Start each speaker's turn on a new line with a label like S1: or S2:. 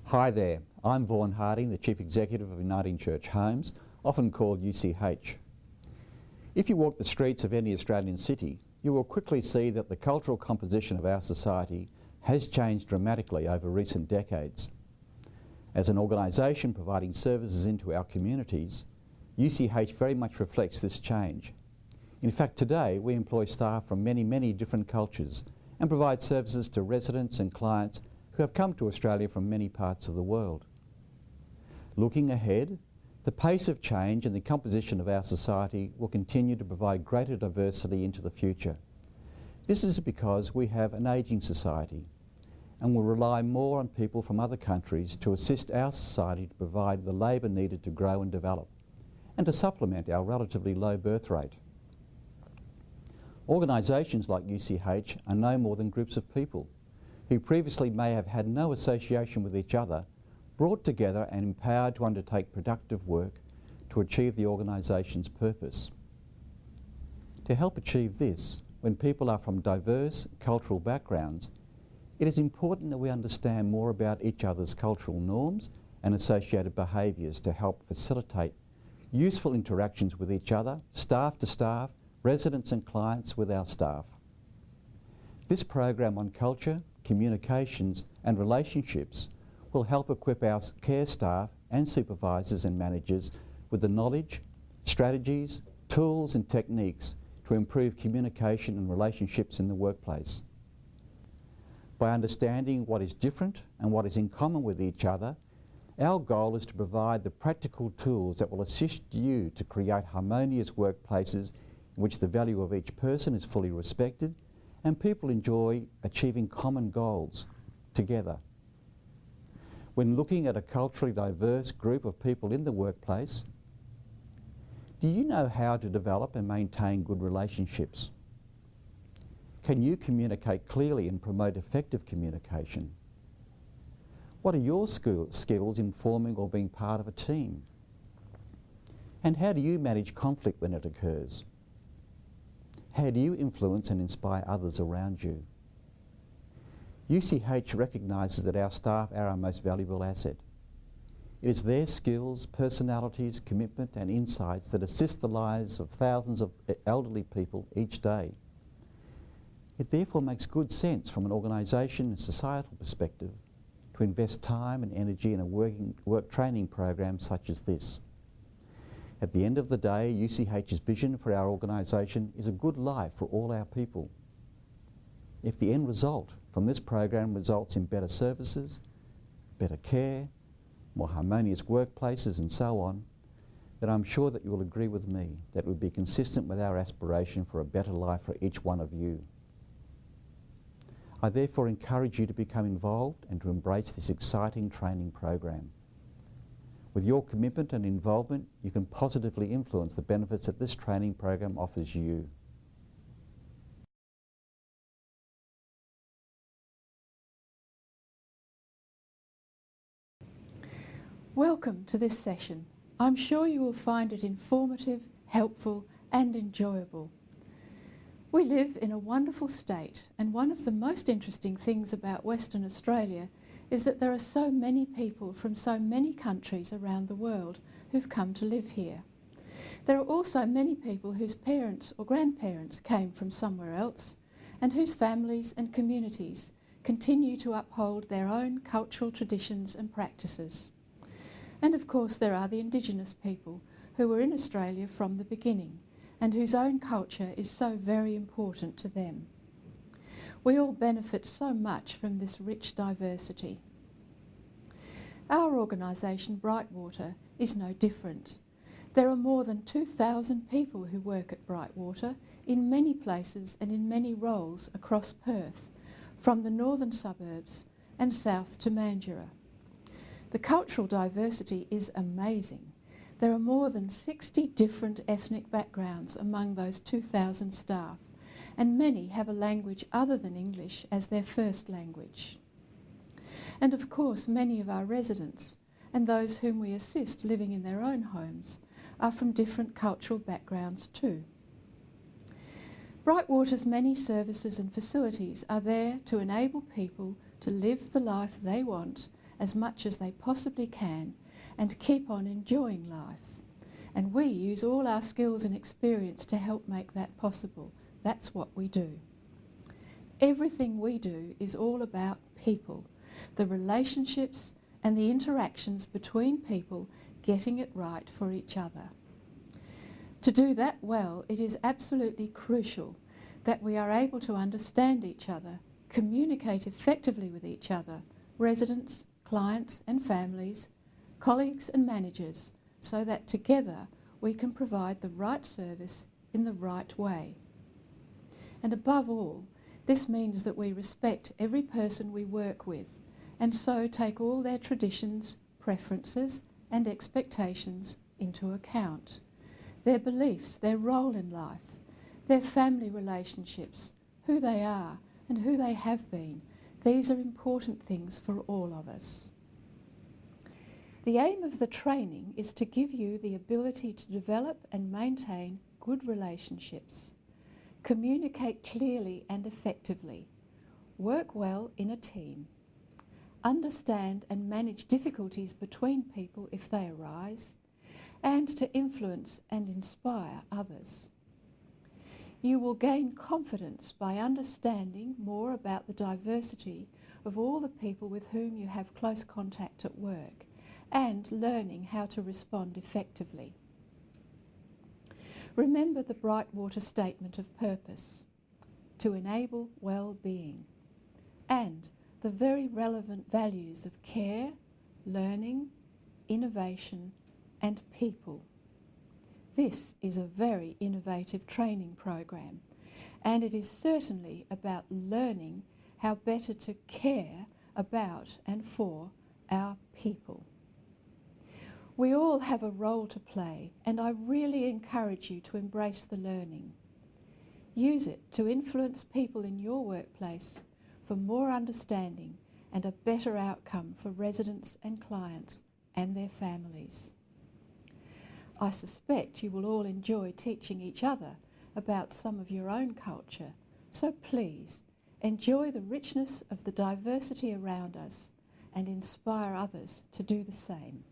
S1: Hi there, I'm Vaughan Harding, the Chief Executive of Uniting Church Homes, often called UCH. If you walk the streets of any Australian city, you will quickly see that the cultural composition of our society has changed dramatically over recent decades. As an organisation providing services into our communities, UCH very much reflects this change. In fact, today we employ staff from many different cultures and provide services to residents and clients who have come to Australia from many parts of the world. Looking ahead, the pace of change and the composition of our society will continue to provide greater diversity into the future. This is because we have an ageing society and will rely more on people from other countries to assist our society to provide the labour needed to grow and develop and to supplement our relatively low birth rate. Organisations like UCH are no more than groups of people who previously may have had no association with each other, brought together and empowered to undertake productive work to achieve the organisation's purpose. To help achieve this, when people are from diverse cultural backgrounds, it is important that we understand more about each other's cultural norms and associated behaviours to help facilitate useful interactions with each other, staff to staff, residents and clients with our staff. This program on culture, communications and relationships will help equip our care staff and supervisors and managers with the knowledge, strategies, tools and techniques to improve communication and relationships in the workplace. By understanding what is different and what is in common with each other, our goal is to provide the practical tools that will assist you to create harmonious workplaces in which the value of each person is fully respected and people enjoy achieving common goals together. When looking at a culturally diverse group of people in the workplace, do you know how to develop and maintain good relationships? Can you communicate clearly and promote effective communication? What are your skills in forming or being part of a team? And how do you manage conflict when it occurs? How do you influence and inspire others around you? UCH recognises that our staff are our most valuable asset. It is their skills, personalities, commitment and insights that assist the lives of thousands of elderly people each day. It therefore makes good sense from an organisation and societal perspective to invest time and energy in a work training program such as this. At the end of the day, UCH's vision for our organisation is a good life for all our people. If the end result from this program results in better services, better care, more harmonious workplaces and so on, then I'm sure that you will agree with me that it would be consistent with our aspiration for a better life for each one of you. I therefore encourage you to become involved and to embrace this exciting training program. With your commitment and involvement, you can positively influence the benefits that this training program offers you.
S2: Welcome to this session. I'm sure you will find it informative, helpful and enjoyable. We live in a wonderful state, and one of the most interesting things about Western Australia is that there are so many people from so many countries around the world who've come to live here. There are also many people whose parents or grandparents came from somewhere else and whose families and communities continue to uphold their own cultural traditions and practices. And of course there are the Indigenous people who were in Australia from the beginning and whose own culture is so very important to them. We all benefit so much from this rich diversity. Our organisation, Brightwater, is no different. There are more than 2,000 people who work at Brightwater in many places and in many roles across Perth, from the northern suburbs and south to Mandurah. The cultural diversity is amazing. There are more than 60 different ethnic backgrounds among those 2,000 staff, and many have a language other than English as their first language. And of course many of our residents and those whom we assist living in their own homes are from different cultural backgrounds too. Brightwater's many services and facilities are there to enable people to live the life they want as much as they possibly can and keep on enjoying life. And we use all our skills and experience to help make that possible. That's what we do. Everything we do is all about people, the relationships and the interactions between people getting it right for each other. To do that well, it is absolutely crucial that we are able to understand each other, communicate effectively with each other, residents, clients and families, colleagues and managers, so that together we can provide the right service in the right way. And above all, this means that we respect every person we work with and so take all their traditions, preferences and expectations into account. Their beliefs, their role in life, their family relationships, who they are and who they have been. These are important things for all of us. The aim of the training is to give you the ability to develop and maintain good relationships, communicate clearly and effectively, work well in a team, understand and manage difficulties between people if they arise, and to influence and inspire others. You will gain confidence by understanding more about the diversity of all the people with whom you have close contact at work and learning how to respond effectively. Remember the Brightwater statement of purpose, to enable well-being, and the very relevant values of care, learning, innovation and people. This is a very innovative training program, and it is certainly about learning how better to care about and for our people. We all have a role to play, and I really encourage you to embrace the learning. Use it to influence people in your workplace for more understanding and a better outcome for residents and clients and their families. I suspect you will all enjoy teaching each other about some of your own culture, so please enjoy the richness of the diversity around us and inspire others to do the same.